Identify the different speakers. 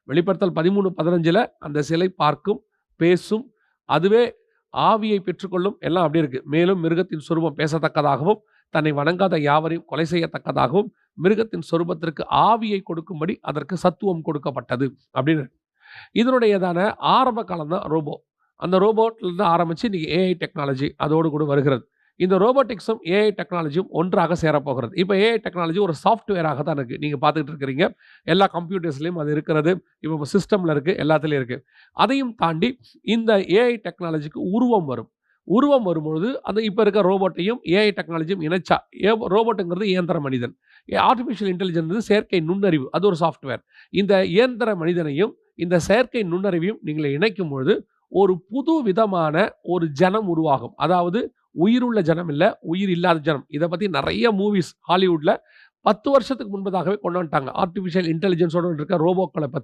Speaker 1: வெளிப்படுத்தல் 13:15 அந்த சிலை பார்க்கும், பேசும், அதுவே ஆவியை பெற்றுக்கொள்ளும், எல்லாம் அப்படி இருக்கு. மேலும் மிருகத்தின் சொரூபம் பேசத்தக்கதாகவும், தன்னை வணங்காத யாவரையும் கொலை செய்யத்தக்கதாகவும், மிருகத்தின் சொரூபத்திற்கு ஆவியை கொடுக்கும்படி அதற்கு சத்துவம் கொடுக்கப்பட்டது அப்படின்னு. இதனுடையதான ஆரம்ப காலம் தான் ரோபோ. அந்த ரோபோட்லேருந்து ஆரம்பிச்சு இன்னைக்கு ஏஐ டெக்னாலஜி அதோடு கூட வருகிறது. இந்த ரோபோட்டிக்ஸும் ஏஐ டெக்னாலஜியும் ஒன்றாக சேரப்போகிறது. இப்போ ஏஐ டெக்னாலஜி ஒரு சாஃப்ட்வேராக தான் இருக்கு. நீங்க பார்த்துக்கிட்டு இருக்கிறீங்க. எல்லா கம்ப்யூட்டர்ஸ்லயும் அது இருக்கிறது. இப்போ சிஸ்டம்ல இருக்கு, எல்லாத்துலயும் இருக்கு. அதையும் தாண்டி இந்த ஏஐ டெக்னாலஜிக்கு உருவம் வரும். உருவம் வரும்பொழுது அந்த இப்ப இருக்க ரோபோட்டையும் ஏஐ டெக்னாலஜியும் இணைச்சா, ரோபோட்டுங்கிறது இயந்திர மனிதன். ஆர்டிஃபிஷியல் இன்டெலிஜென்ஸ் செயற்கை நுண்ணறிவு. அது ஒரு சாஃப்ட்வேர். இந்த இயந்திர மனிதனையும் இந்த செயற்கை நுண்ணறிவையும் நீங்கள் இணைக்கும் பொழுது ஒரு புது விதமான ஒரு ஜனம் உருவாகும். அதாவது உயிருள்ள ஜனம் இல்ல, உயிர் இல்லாத ஜனம். இத பத்தி நெறைய மூவிஸ் ஹாலிவுட்ல 10 வருஷத்துக்கு முன்பதாகவே கொண்டு வந்துட்டாங்க. ஆர்டிஃபிஷியல் இன்டெலிஜென்ஸோட இருக்க ரோபோக்கள பத்தி.